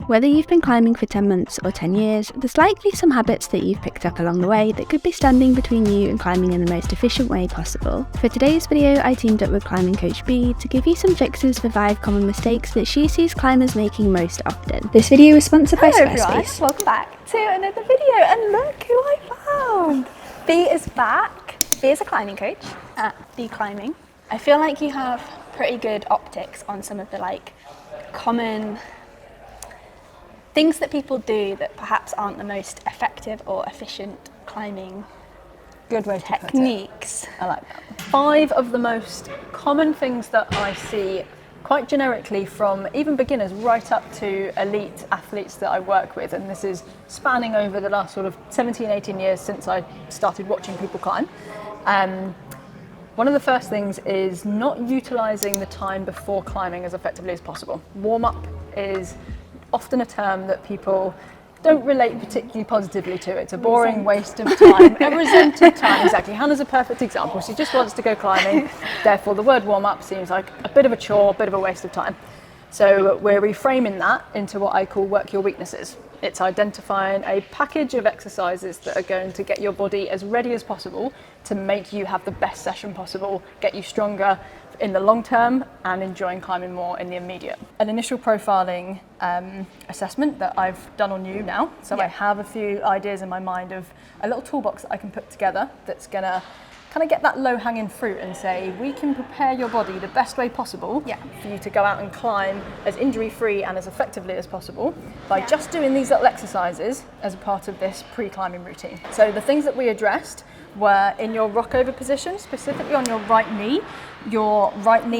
Whether you've been climbing for 10 months or 10 years, there's likely some habits that you've picked up along the way that could be standing between you and climbing in the most efficient way possible. For today's video, I teamed up with climbing coach B to give you some fixes for 5 common mistakes that she sees climbers making most often. This video is sponsored by Squarespace. Hello everyone, welcome back to another video, and look who I found! B is back. B is a climbing coach at B Climbing. I feel like you have pretty good optics on some of the common things that people do that perhaps aren't the most effective or efficient climbing Good way to techniques. Put it. I like that. 5 of the most common things that I see quite generically from even beginners right up to elite athletes that I work with, and this is spanning over the last sort of 17, 18 years since I started watching people climb. One of the first things is not utilising the time before climbing as effectively as possible. Warm-up is often a term that people don't relate particularly positively to. It's a boring waste of time, a resented time, exactly. Hannah's a perfect example. She just wants to go climbing, therefore the word warm-up seems like a bit of a chore, a bit of a waste of time. So we're reframing that into what I call work your weaknesses. It's identifying a package of exercises that are going to get your body as ready as possible to make you have the best session possible, get you stronger in the long term and enjoying climbing more in the immediate. An initial profiling assessment that I've done on you now. So I have a few ideas in my mind of a little toolbox that I can put together that's gonna kind of get that low-hanging fruit and say, we can prepare your body the best way possible for you to go out and climb as injury-free and as effectively as possible by just doing these little exercises as a part of this pre-climbing routine. So the things that we addressed were in your rock-over position, specifically on your right knee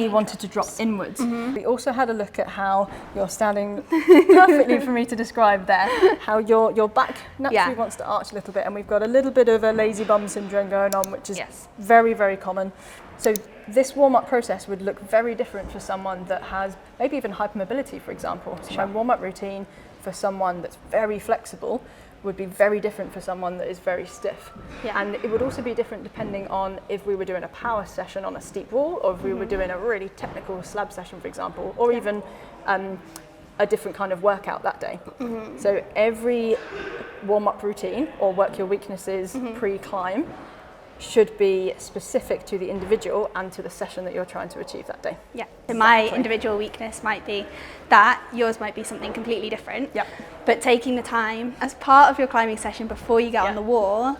wanted to drop inwards. We also had a look at how you're standing perfectly for me to describe there, how your back naturally wants to arch a little bit, and we've got a little bit of a lazy bum syndrome going on, which is very, very common. So this warm-up process would look very different for someone that has maybe even hypermobility, for example. So my warm-up routine for someone that's very flexible would be very different for someone that is very stiff. And it would also be different depending on if we were doing a power session on a steep wall, or if we were doing a really technical slab session, for example, or even a different kind of workout that day. So every warm-up routine or work your weaknesses pre-climb should be specific to the individual and to the session that you're trying to achieve that day. So my individual weakness might be that, yours might be something completely different. But taking the time as part of your climbing session before you get on the wall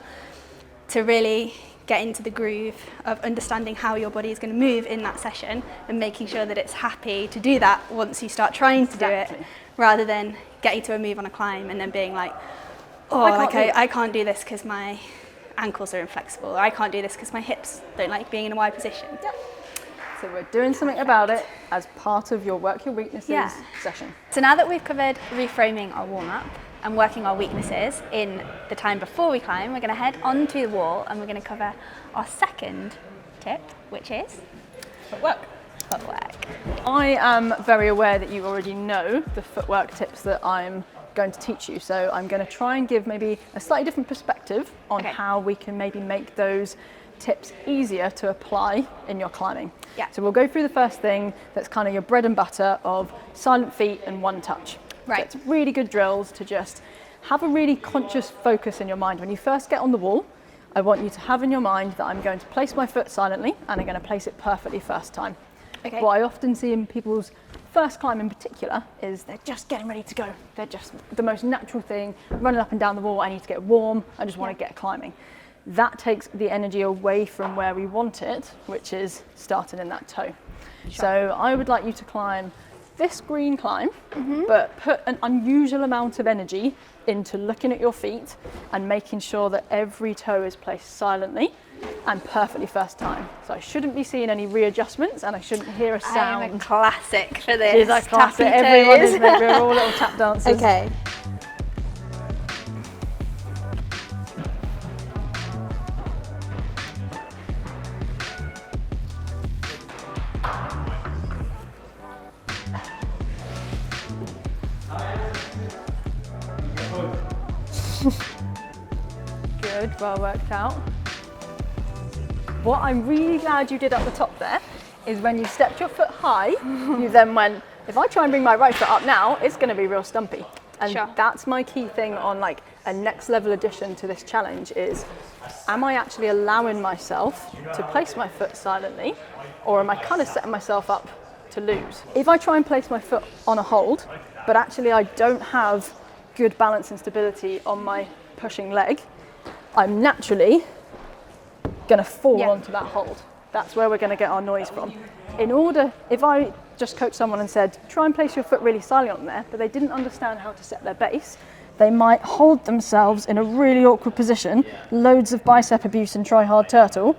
to really get into the groove of understanding how your body is going to move in that session and making sure that it's happy to do that once you start trying to do it, rather than getting to a move on a climb and then being like, oh, I can't do this because my ankles are inflexible, or I can't do this because my hips don't like being in a wide position. So we're doing something about it as part of your work your weaknesses session. So now that we've covered reframing our warm-up and working our weaknesses in the time before we climb, we're going to head onto the wall and we're going to cover our second tip, which is Footwork. Footwork. I am very aware that you already know the footwork tips that I'm going to teach you, so I'm going to try and give maybe a slightly different perspective on how we can maybe make those tips easier to apply in your climbing. So we'll go through the first thing that's kind of your bread and butter of silent feet and one touch. So it's really good drills to just have a really conscious focus in your mind. When you first get on the wall, I want you to have in your mind that I'm going to place my foot silently and I'm going to place it perfectly first time. What I often see in people's first climb in particular is they're just getting ready to go. They're just the most natural thing, running up and down the wall. I need to get warm. I just want to get climbing. That takes the energy away from where we want it, which is starting in that toe. So I would like you to climb this green climb, but put an unusual amount of energy into looking at your feet and making sure that every toe is placed silently and perfectly first time. So I shouldn't be seeing any readjustments and I shouldn't hear a sound. I'm a classic for this. She's a classic. Everyone is, we're all little tap dancers. Good, well worked out. What I'm really glad you did at the top there is when you stepped your foot high, you then went If I try and bring my right foot up now, it's going to be real stumpy. And Sure. that's my key thing on like a next level addition to this challenge is, am I actually allowing myself to place my foot silently, or am I kind of setting myself up to lose? If I try and place my foot on a hold, but actually I don't have good balance and stability on my pushing leg, I'm naturally going to fall onto that hold. That's where we're going to get our noise from. If I just coach someone and said, try and place your foot really silently on there, but they didn't understand how to set their base, they might hold themselves in a really awkward position, loads of bicep abuse and try hard turtle,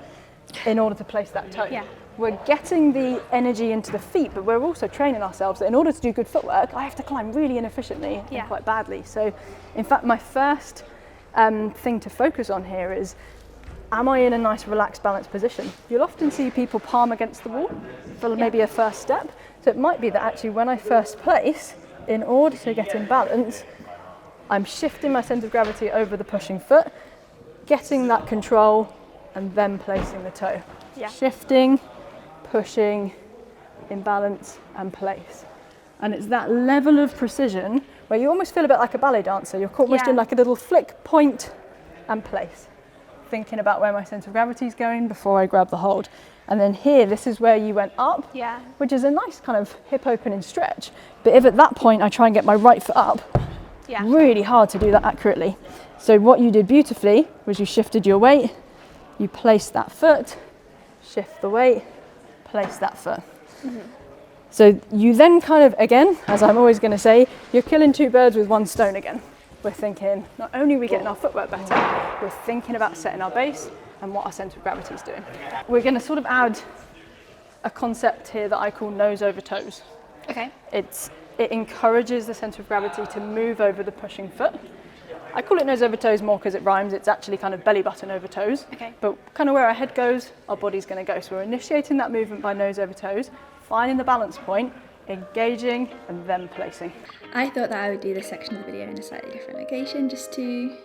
in order to place that toe. Yeah. We're getting the energy into the feet, but we're also training ourselves that in order to do good footwork, I have to climb really inefficiently and quite badly. So in fact, my first thing to focus on here is, am I in a nice relaxed balanced position? You'll often see people palm against the wall for maybe a first step. So it might be that actually when I first place, in order to get in balance, I'm shifting my centre of gravity over the pushing foot, getting that control, and then placing the toe. Yeah. Shifting, pushing, in balance, and place. And it's that level of precision where you almost feel a bit like a ballet dancer. You're almost in like a little flick, point, and place. Thinking about where my centre of gravity is going before I grab the hold. And then here, this is where you went up, which is a nice kind of hip opening stretch. But if at that point I try and get my right foot up, really hard to do that accurately. So what you did beautifully was you shifted your weight, you placed that foot, shift the weight, place that foot. So you then kind of, again, as I'm always going to say, you're killing two birds with one stone again. We're thinking, not only are we getting our footwork better, we're thinking about setting our base and what our centre of gravity is doing. We're going to sort of add a concept here that I call nose over toes. Okay. It encourages the centre of gravity to move over the pushing foot. I call it nose over toes more because it rhymes. It's actually kind of belly button over toes. Okay. But kind of where our head goes, our body's going to go. So we're initiating that movement by nose over toes, finding the balance point, engaging, and then placing. I thought that I would do this section of the video in a slightly different location just to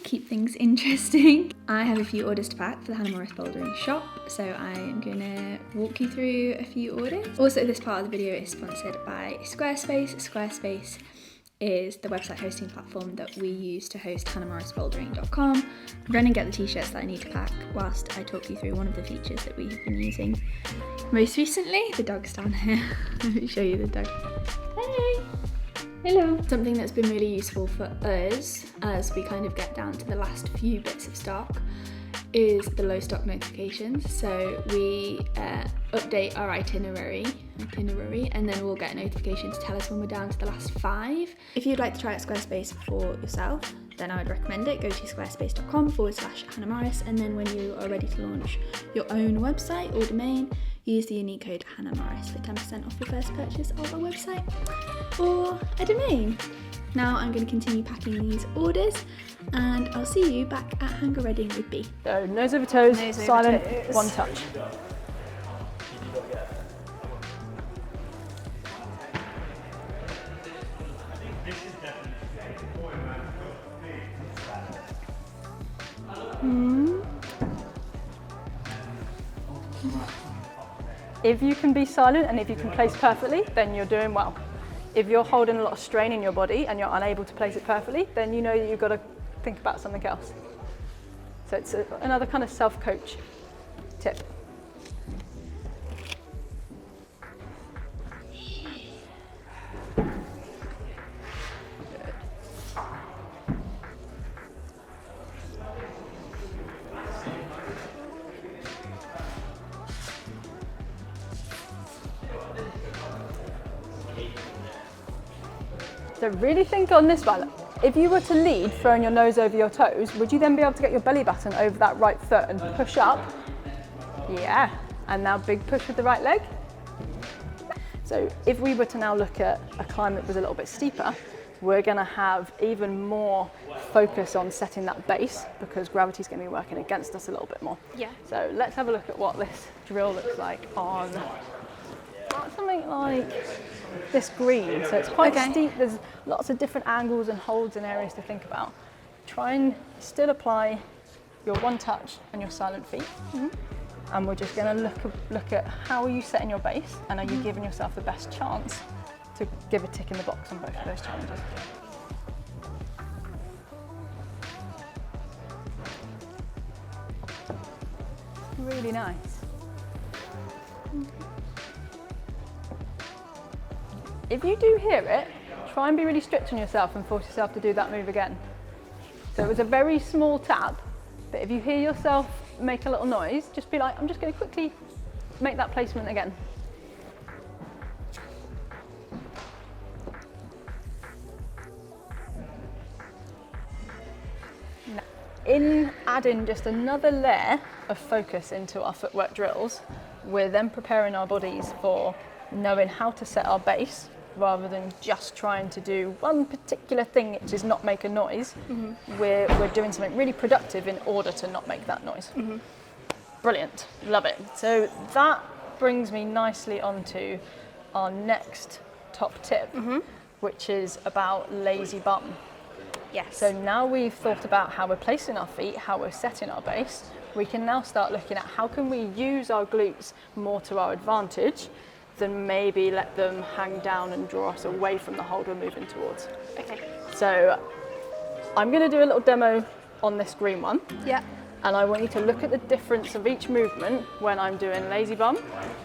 keep things interesting. I have a few orders to pack for the Hannah Morris Bouldering shop, so I am going to walk you through a few orders. Also, this part of the video is sponsored by Squarespace. Squarespace is the website hosting platform that we use to host hannahmorrisbouldering.com. I'm going to get the t-shirts that I need to pack whilst I talk you through one of the features that we have been using most recently. The dog's down here. Let me show you the dog. Hey! Hello. Something that's been really useful for us as we kind of get down to the last few bits of stock is the low stock notifications. So we update our itinerary and then we'll get a notification to tell us when we're down to the last 5. If you'd like to try out Squarespace for yourself, then I would recommend it. Go to squarespace.com/Hannah Morris, and then when you are ready to launch your own website or domain, use the unique code Hannah Morris for 10% off your first purchase of a website or a domain. Now I'm going to continue packing these orders, and I'll see you back at Hanger Reading with B. So nose over toes, Nose over silent, toes. one touch. If you can be silent and if you can place perfectly, then you're doing well. If you're holding a lot of strain in your body and you're unable to place it perfectly, then you know that you've got to think about something else. So it's another kind of self-coach tip. So really think on this one. If you were to lead throwing your nose over your toes, would you then be able to get your belly button over that right foot and push up? Yeah, and now big push with the right leg. So if we were to now look at a climb that was a little bit steeper, we're gonna have even more focus on setting that base because gravity's gonna be working against us a little bit more. Yeah. So let's have a look at what this drill looks like on something like this green. So it's quite steep, there's lots of different angles and holds and areas to think about. Try and still apply your one touch and your silent feet. And we're just gonna look at how are you setting your base and are you giving yourself the best chance to give a tick in the box on both of those challenges. Really nice. If you do hear it, try and be really strict on yourself and force yourself to do that move again. So it was a very small tap, but if you hear yourself make a little noise, just be like, I'm just going to quickly make that placement again. Now, in adding just another layer of focus into our footwork drills, we're then preparing our bodies for knowing how to set our base rather than just trying to do one particular thing, which is not make a noise. We're doing something really productive in order to not make that noise. Brilliant, love it. So that brings me nicely onto our next top tip, which is about lazy bum. Yes. So now we've thought about how we're placing our feet, how we're setting our base, we can now start looking at how can we use our glutes more to our advantage than maybe let them hang down and draw us away from the hold we're moving towards. Okay. So I'm going to do a little demo on this green one. Yeah. And I want you to look at the difference of each movement when I'm doing lazy bum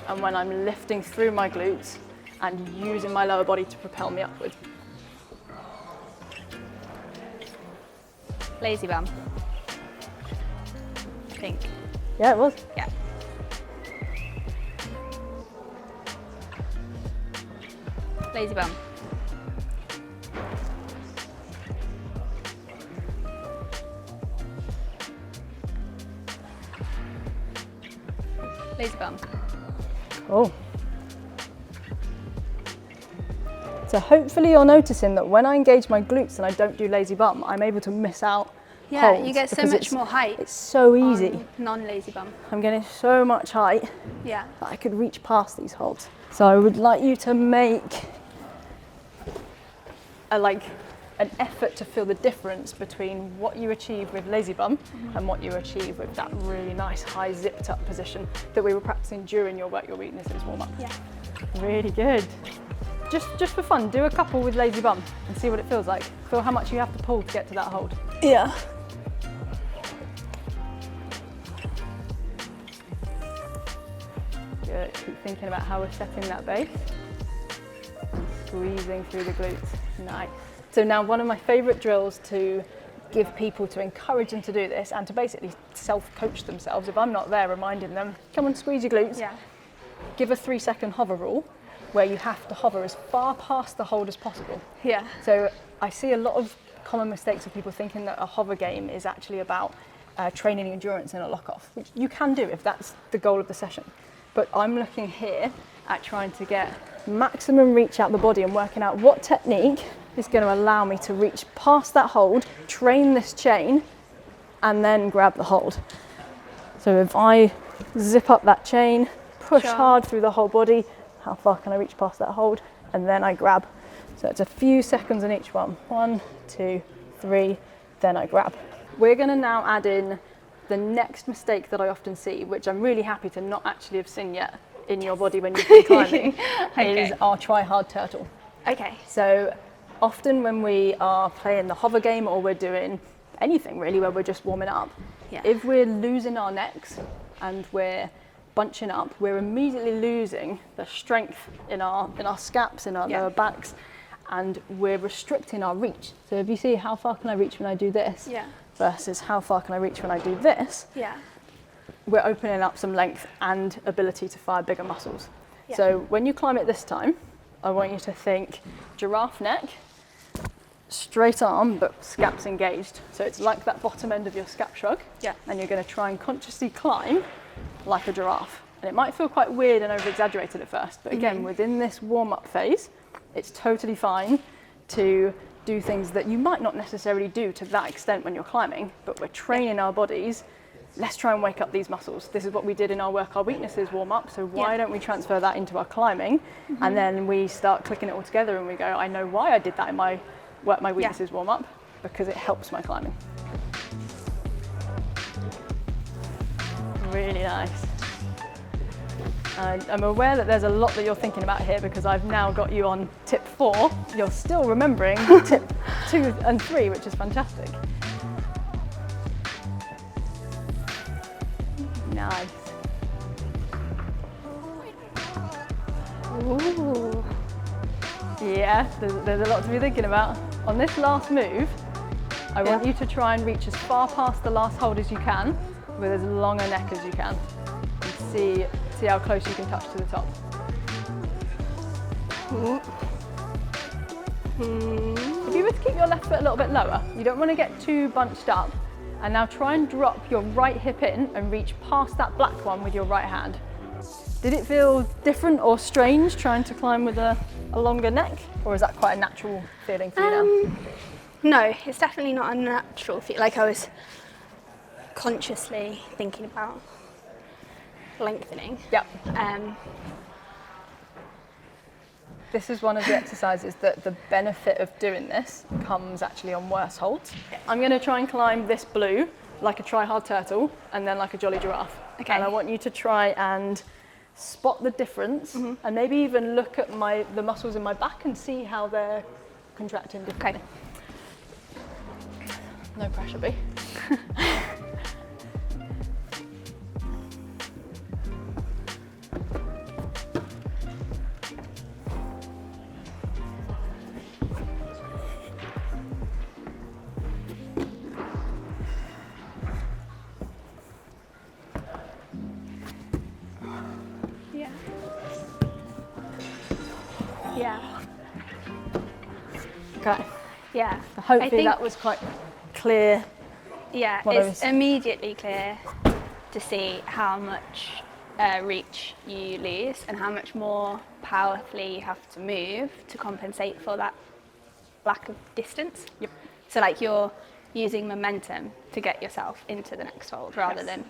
and when I'm lifting through my glutes and using my lower body to propel me upward. Lazy bum. I think. Yeah, it was. Yeah. Lazy bum. Lazy bum. Oh. So hopefully you're noticing that when I engage my glutes and I don't do lazy bum, I'm able to miss out Yeah, holds you get so because much more height. It's so easy. Non-lazy bum. I'm getting so much height Yeah. that I could reach past these holds. So I would like you to make an effort to feel the difference between what you achieve with lazy bum and what you achieve with that really nice high zipped up position that we were practicing during your work your weaknesses warm up. Yeah. Really good. Just for fun, do a couple with lazy bum and see what it feels like. Feel how much you have to pull to get to that hold. Yeah. Good. Keep thinking about how we're setting that base and squeezing through the glutes. Nice. So now one of my favourite drills to give people, to encourage them to do this and to basically self-coach themselves. If I'm not there reminding them, come and squeeze your glutes. Yeah. Give a 3-second hover rule where you have to hover as far past the hold as possible. Yeah. So I see a lot of common mistakes of people thinking that a hover game is actually about training endurance in a lock-off, which you can do if that's the goal of the session. But I'm looking here at trying to get maximum reach out the body and working out what technique is going to allow me to reach past that hold, train this chain, and then grab the hold. So if I zip up that chain, push hard through the whole body, how far can I reach past that hold? And then I grab. So it's a few seconds in each one. 1, 2, 3, then I grab. We're going to now add in the next mistake that I often see, which I'm really happy to not actually have seen yet in your body when you've been climbing, is our try hard turtle. Okay. So often when we are playing the hover game or we're doing anything really where we're just warming up, if we're losing our necks and we're bunching up, we're immediately losing the strength in our scaps, in our lower backs, and we're restricting our reach. So if you see how far can I reach when I do this versus how far can I reach when I do this, we're opening up some length and ability to fire bigger muscles. So when you climb it this time, I want you to think giraffe neck, straight arm, but scaps engaged. So it's like that bottom end of your scap shrug, and you're going to try and consciously climb like a giraffe. And it might feel quite weird and over-exaggerated at first, but again, within this warm-up phase, it's totally fine to do things that you might not necessarily do to that extent when you're climbing, but we're training our bodies. Let's try and wake up these muscles. This is what we did in our work, our weaknesses warm up, so why don't we transfer that into our climbing? And then we start clicking it all together and we go, I know why I did that in my work, my weaknesses warm up, because it helps my climbing. Really nice. I'm aware that there's a lot that you're thinking about here because I've now got you on tip 4. You're still remembering tip 2 and 3, which is fantastic. Nice. Ooh. Yeah, there's a lot to be thinking about. On this last move, I want you to try and reach as far past the last hold as you can with as long a neck as you can. And see how close you can touch to the top. If you were to keep your left foot a little bit lower, you don't want to get too bunched up. And now try and drop your right hip in and reach past that black one with your right hand. Did it feel different or strange trying to climb with a longer neck? Or is that quite a natural feeling for you now? No, it's definitely not a natural feel. Like I was consciously thinking about lengthening. Yep. This is one of the exercises that the benefit of doing this comes actually on worse holds. I'm going to try and climb this blue like a try-hard turtle and then like a jolly giraffe. Okay. And I want you to try and spot the difference and maybe even look at the muscles in my back and see how they're contracting differently. Okay. No pressure, B. Yeah. Okay. Yeah. Hopefully that was quite clear. Yeah, it's immediately clear to see how much reach you lose and how much more powerfully you have to move to compensate for that lack of distance. Yep. So like you're using momentum to get yourself into the next hold rather than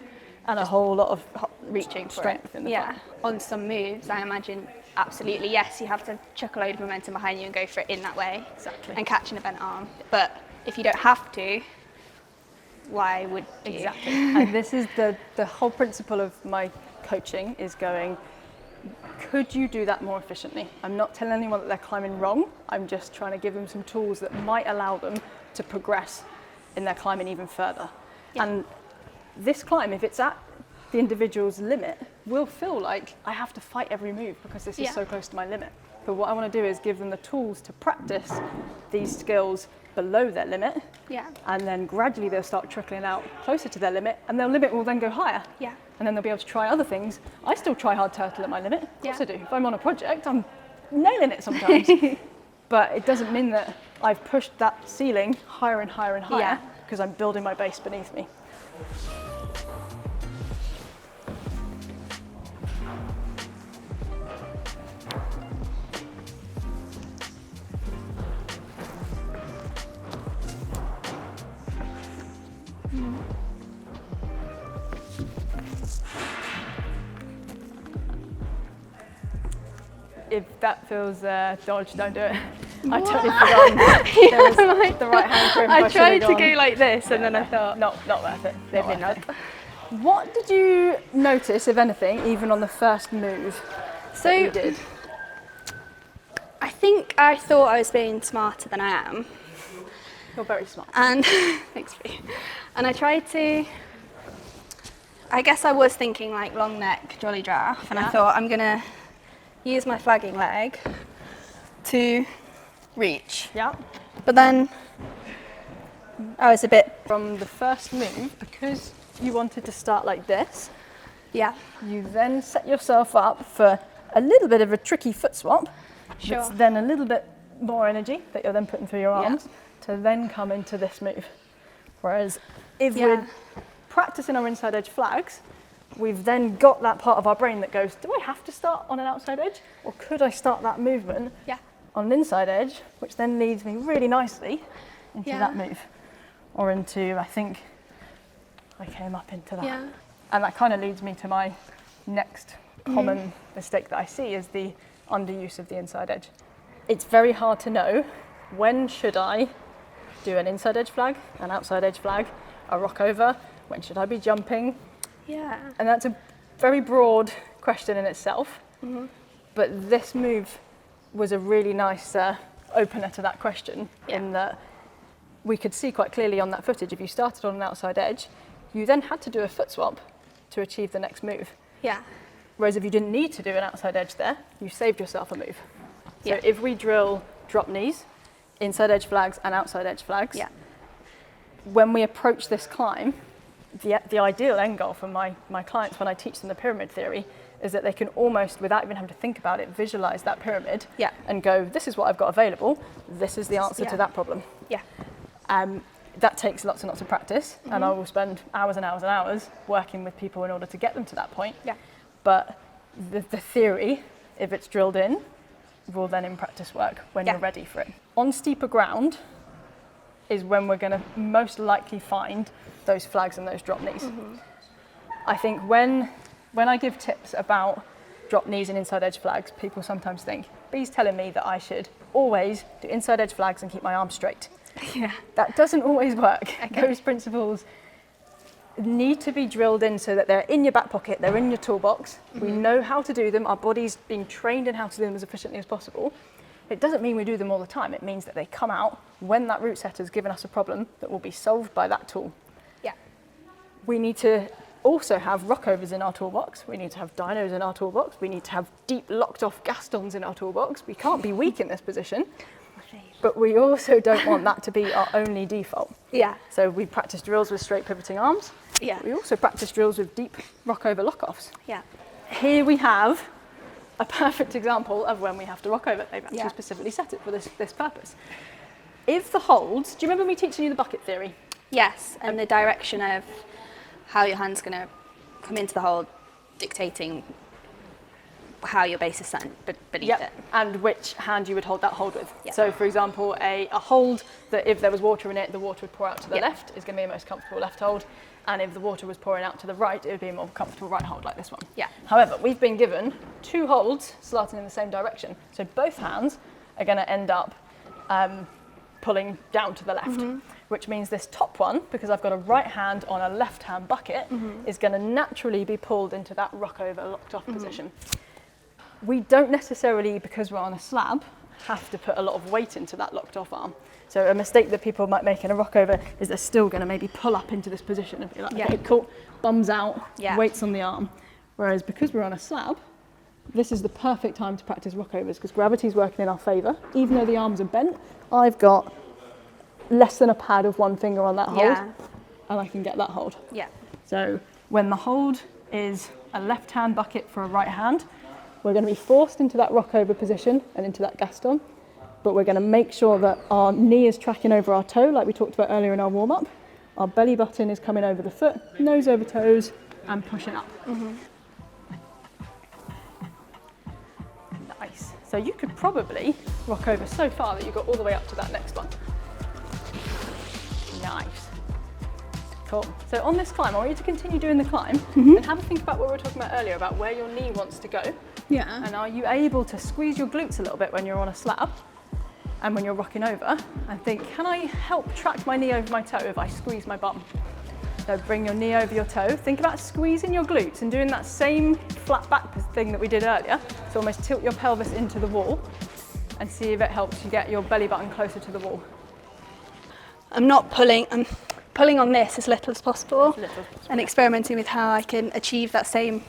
and a whole lot of reaching for strength it. in the front. On some moves, I imagine absolutely yes, you have to chuck a load of momentum behind you and go for it in that way. Exactly. And catching a bent arm. But if you don't have to, why would you? Exactly. And this is the whole principle of my coaching is going, could you do that more efficiently? I'm not telling anyone that they're climbing wrong. I'm just trying to give them some tools that might allow them to progress in their climbing even further. Yeah. And this climb, if it's at the individual's limit, will feel like I have to fight every move because this is so close to my limit. But what I want to do is give them the tools to practice these skills below their limit. Yeah. And then gradually they'll start trickling out closer to their limit and their limit will then go higher. Yeah. And then they'll be able to try other things. I still try hard turtle at my limit. Of course I do. If I'm on a project, I'm nailing it sometimes. But it doesn't mean that I've pushed that ceiling higher and higher and higher because I'm building my base beneath me. If that feels dodge, don't do it. I totally forgot. There was the right hand grip. I tried to go like this and then I thought, not worth it. maybe not. What did you notice, if anything, even on the first move that you did? I think I thought I was being smarter than I am. You're very smart. And thanks, Bea. And I tried to, I guess I was thinking like long neck, jolly giraffe, and I thought I'm gonna use my flagging leg to reach. Yeah. But then I was a bit From the first move, because you wanted to start like this, you then set yourself up for a little bit of a tricky foot swap. Sure. It's then a little bit more energy that you're then putting through your arms to then come into this move. Whereas if we're practicing our inside edge flags, we've then got that part of our brain that goes, do I have to start on an outside edge? Or could I start that movement on an inside edge, which then leads me really nicely into that move. Or into, I think, I came up into that. Yeah. And that kind of leads me to my next common mistake that I see is the underuse of the inside edge. It's very hard to know when should I do an inside edge flag, an outside edge flag, a rock over, when should I be jumping? Yeah. And that's a very broad question in itself, but this move was a really nice opener to that question, in that we could see quite clearly on that footage, if you started on an outside edge, you then had to do a foot swap to achieve the next move. Yeah. Whereas if you didn't need to do an outside edge there, you saved yourself a move. So if we drill drop knees, inside edge flags and outside edge flags, when we approach this climb, the ideal end goal for my clients when I teach them the pyramid theory is that they can almost, without even having to think about it, visualize that pyramid and go, this is what I've got available, this is the answer to that problem. That takes lots and lots of practice, and I will spend hours and hours and hours working with people in order to get them to that point. But the theory, if it's drilled in, will then in practice work when you're ready for it. On steeper ground is when we're going to most likely find those flags and those drop knees. I think when I give tips about drop knees and inside edge flags, people sometimes think, Bee's telling me that I should always do inside edge flags and keep my arms straight. That doesn't always work. Those principles need to be drilled in so that they're in your back pocket, they're in your toolbox. We know how to do them, our body's being trained in how to do them as efficiently as possible. It doesn't mean we do them all the time, it means that they come out when that root setter's given us a problem that will be solved by that tool. We need to also have rockovers in our toolbox, we need to have dynos in our toolbox, we need to have deep locked off gastons in our toolbox. We can't be weak in this position, but we also don't want that to be our only default. So we practice drills with straight pivoting arms. We also practice drills with deep rockover lock-offs. Here we have a perfect example of when we have to rock over. They've actually specifically set it for this purpose. If the holds, do you remember me teaching you the bucket theory? Yes, and the direction of how your hand's going to come into the hold, dictating how your base is set beneath it. And which hand you would hold that hold with. So for example, a hold that if there was water in it, the water would pour out to the left is going to be a most comfortable left hold. And if the water was pouring out to the right, it would be a more comfortable right hold like this one. However, we've been given two holds slanting in the same direction. So both hands are going to end up pulling down to the left, which means this top one, because I've got a right hand on a left hand bucket, is going to naturally be pulled into that rock over locked off position. We don't necessarily, because we're on a slab, have to put a lot of weight into that locked off arm. So a mistake that people might make in a rock over is they're still going to maybe pull up into this position and be like, okay, cool, bums out, weights on the arm. Whereas because we're on a slab, this is the perfect time to practice rock overs because gravity's working in our favour. Even though the arms are bent, I've got less than a pad of one finger on that hold and I can get that hold. So when the hold is a left hand bucket for a right hand, we're going to be forced into that rock over position and into that gaston, but we're going to make sure that our knee is tracking over our toe like we talked about earlier in our warm up. Our belly button is coming over the foot, nose over toes and pushing up. Nice. So you could probably rock over so far that you got all the way up to that next one. Nice. Cool. So on this climb, I want you to continue doing the climb and have a think about what we were talking about earlier about where your knee wants to go. And are you able to squeeze your glutes a little bit when you're on a slab and when you're rocking over and think, can I help track my knee over my toe if I squeeze my bum? So bring your knee over your toe. Think about squeezing your glutes and doing that same flat back thing that we did earlier. So almost tilt your pelvis into the wall and see if it helps you get your belly button closer to the wall. I'm pulling on this as little as possible and experimenting with how I can achieve that same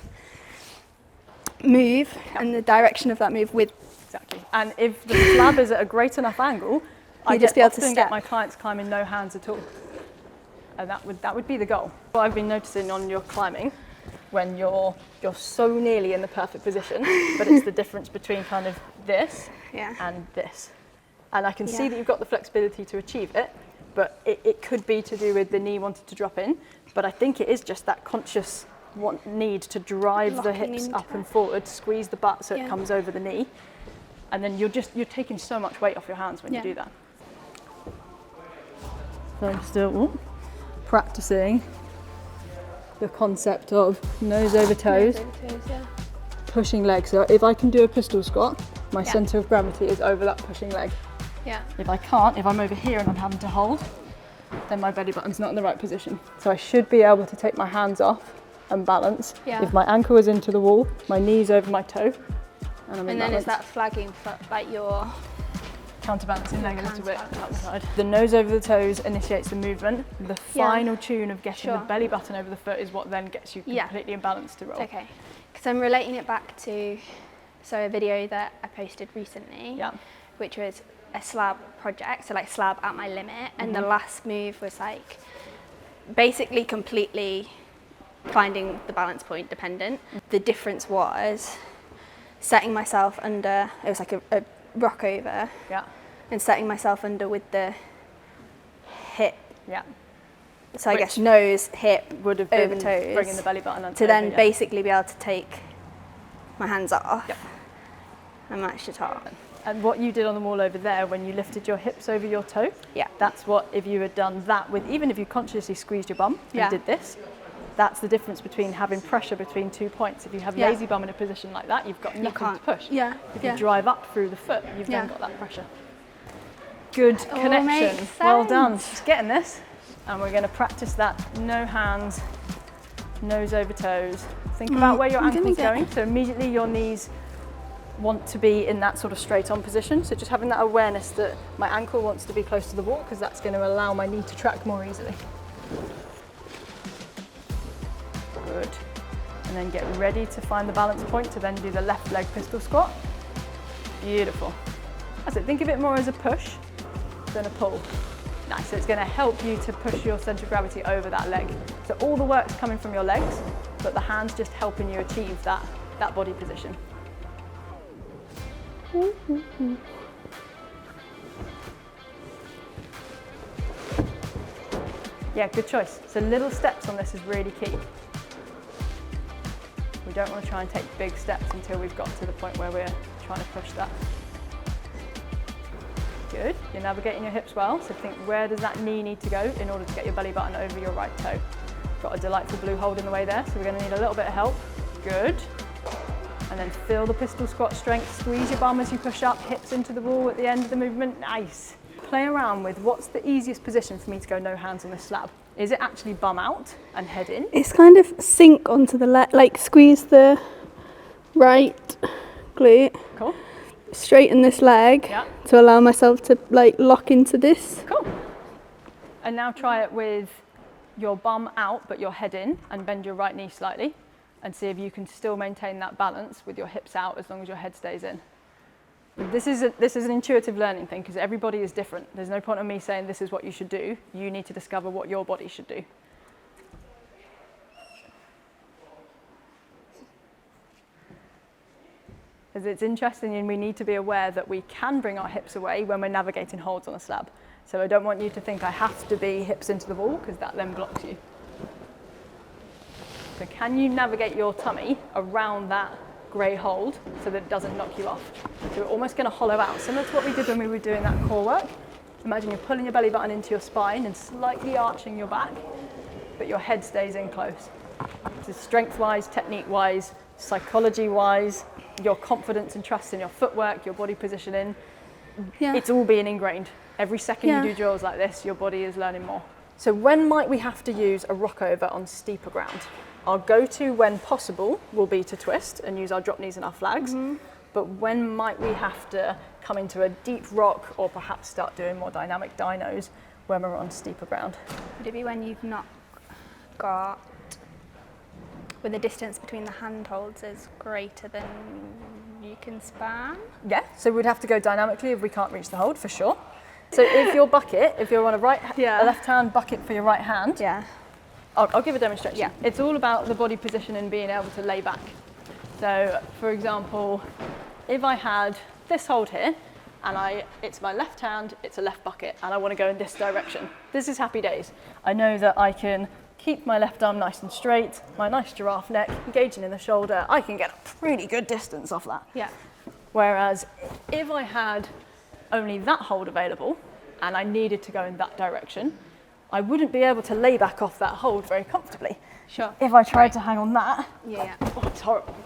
move and the direction of that move with. Exactly. And if the slab is at a great enough angle, I just often get my clients climbing no hands at all. And that would be the goal. What I've been noticing on your climbing, when you're so nearly in the perfect position, but it's the difference between kind of this and this. And I can see that you've got the flexibility to achieve it, but it could be to do with the knee wanting to drop in. But I think it is just that conscious need to drive the hips up and forward, squeeze the butt so it comes over the knee. And then you're taking so much weight off your hands when you do that. So I'm still practicing the concept of nose over toes, pushing legs. So if I can do a pistol squat, my centre of gravity is over that pushing leg. If I can't, if I'm over here and I'm having to hold, then my belly button's not in the right position. So I should be able to take my hands off and balance. Yeah. If my ankle is into the wall, my knee's over my toe, and I'm in And then balance. is that flagging foot like your Counterbalancing leg a little bit outside. The nose over the toes initiates the movement. The final tune of getting the belly button over the foot is what then gets you completely in balance to roll. Okay, because I'm relating it back to a video that I posted recently, which was a slab project, so like slab at my limit, and the last move was like basically completely finding the balance point dependent. The difference was setting myself under, it was like a rock over, and setting myself under with the hip. So I guess nose, hip, would have been over toes, bringing the belly button onto to then basically be able to take my hands off and match the top. And what you did on the wall over there when you lifted your hips over your toe, that's what, if you had done that with, even if you consciously squeezed your bum and did this, that's the difference between having pressure between 2 points. If you have lazy bum in a position like that, you've got nothing to push. If you drive up through the foot, you've then got that pressure. Good connection. Well done. Just getting this. And we're going to practice that no hands, nose over toes. Think about where your ankle's going. So immediately your knees want to be in that sort of straight on position. So just having that awareness that my ankle wants to be close to the wall, because that's going to allow my knee to track more easily. Good. And then get ready to find the balance point to then do the left leg pistol squat. Beautiful. That's it. Think of it more as a push than a pull. Nice. So it's going to help you to push your centre of gravity over that leg. So all the work's coming from your legs, but the hand's just helping you achieve that body position. Yeah, good choice. So little steps on this is really key. We don't want to try and take big steps until we've got to the point where we're trying to push that. Good. You're navigating your hips well, so think, where does that knee need to go in order to get your belly button over your right toe? Got a delightful blue hold in the way there, so we're going to need a little bit of help. Good. And then feel the pistol squat strength. Squeeze your bum as you push up, hips into the wall at the end of the movement. Nice. Play around with what's the easiest position for me to go no hands on this slab. Is it actually bum out and head in? It's kind of sink onto the left, like squeeze the right glute. Cool. Straighten this leg to allow myself to like lock into this. Cool. And now try it with your bum out but your head in, and bend your right knee slightly, and see if you can still maintain that balance with your hips out as long as your head stays in. This is an intuitive learning thing, because everybody is different. There's no point in me saying this is what you should do. You need to discover what your body should do. Because it's interesting, and we need to be aware that we can bring our hips away when we're navigating holds on a slab. So I don't want you to think I have to be hips into the wall, because that then blocks you. So can you navigate your tummy around that grey hold so that it doesn't knock you off? So we're almost going to hollow out, similar to what we did when we were doing that core work. Imagine you're pulling your belly button into your spine and slightly arching your back, but your head stays in close. So strength-wise, technique-wise, psychology-wise, your confidence and trust in your footwork, your body positioning, it's all being ingrained. Every second you do drills like this, your body is learning more. So when might we have to use a rock over on steeper ground? Our go-to, when possible, will be to twist and use our drop knees and our flags. But when might we have to come into a deep rock, or perhaps start doing more dynamic dynos when we're on steeper ground? Would it be when you've not got, when the distance between the handholds is greater than you can span? Yeah, so we'd have to go dynamically if we can't reach the hold, for sure. So if your bucket, if you're on a left hand bucket for your right hand, I'll give a demonstration. It's all about the body position and being able to lay back. So for example, if I had this hold here, and it's my left hand, it's a left bucket, and I want to go in this direction. This is happy days. I know that I can keep my left arm nice and straight, my nice giraffe neck, engaging in the shoulder. I can get a pretty good distance off that. Whereas if I had only that hold available, and I needed to go in that direction, I wouldn't be able to lay back off that hold very comfortably. If I tried to hang on that, oh, it's horrible.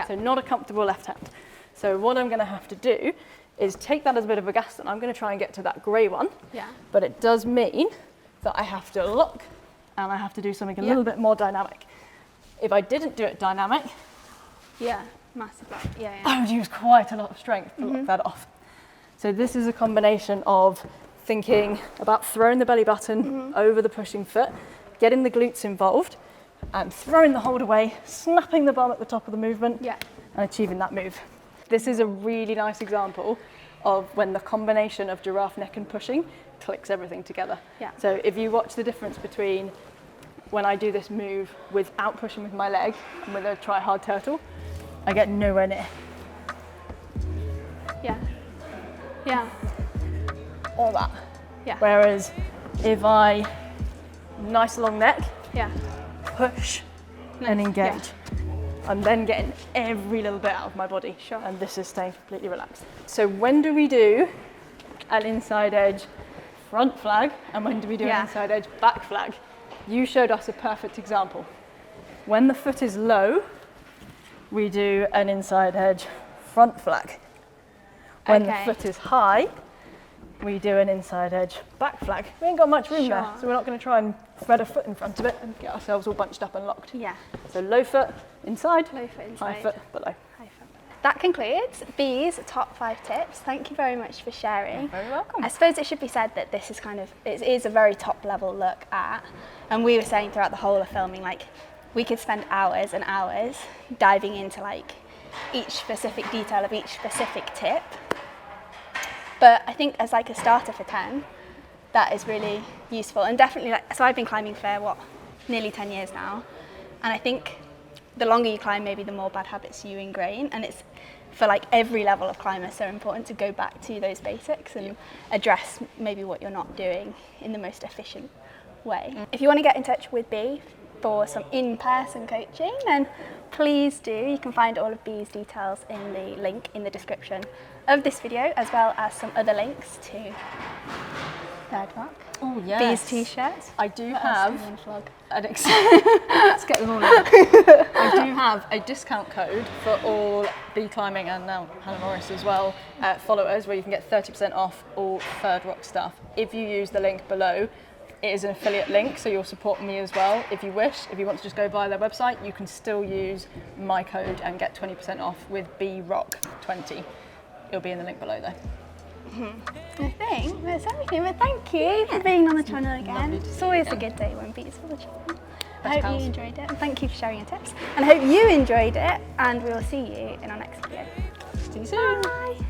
So not a comfortable left hand. So what I'm going to have to do is take that as a bit of a gas, and I'm going to try and get to that grey one. But it does mean that I have to look, and I have to do something a little bit more dynamic. If I didn't do it dynamic, Yeah, massive block. Yeah, I would use quite a lot of strength to lock that off. So this is a combination of thinking about throwing the belly button over the pushing foot, getting the glutes involved, and throwing the hold away, snapping the bum at the top of the movement, and achieving that move. This is a really nice example of when the combination of giraffe neck and pushing clicks everything together. Yeah. So if you watch the difference between when I do this move without pushing with my leg and with a try hard turtle, I get nowhere near. Yeah. Yeah. All that. Yeah. Whereas if I nice long neck, push and engage, I'm then getting every little bit out of my body. Sure. And this is staying completely relaxed. So when do we do an inside edge front flag and when do we do an inside edge back flag? You showed us a perfect example. When the foot is low, we do an inside edge front flag. When the foot is high, we do an inside edge back flag. We ain't got much room there, so we're not going to try and thread a foot in front of it and get ourselves all bunched up and locked. Yeah. So low foot inside, Low foot inside. high foot below. High foot. That concludes Bee's top 5 tips. Thank you very much for sharing. You're very welcome. I suppose it should be said that this is it is a very top level look at, and we were saying throughout the whole of filming, like, we could spend hours and hours diving into like each specific detail of each specific tip. But I think as like a starter for 10, that is really useful. And definitely, so I've been climbing for nearly 10 years now. And I think the longer you climb, maybe the more bad habits you ingrain. And it's for like every level of climber so important to go back to those basics and address maybe what you're not doing in the most efficient way. If you want to get in touch with Bee for some in-person coaching, then please do. You can find all of Bee's details in the link in the description of this video, as well as some other links to Third Rock. Oh yes. Bee's t-shirts. I do have Let's let's get them all in. I do have a discount code for all Bee climbing and now Hannah Morris as well followers, where you can get 30% off all Third Rock stuff. If you use the link below, it is an affiliate link, so you'll support me as well if you wish. If you want to just go via their website, you can still use my code and get 20% off with BROCK20. It'll be in the link below though. I think that's everything, but thank you for being on the channel again. It's always a good day when Bee's on the channel. I hope you enjoyed it, and thank you for sharing your tips. And I hope you enjoyed it, and we will see you in our next video. See you soon. Bye.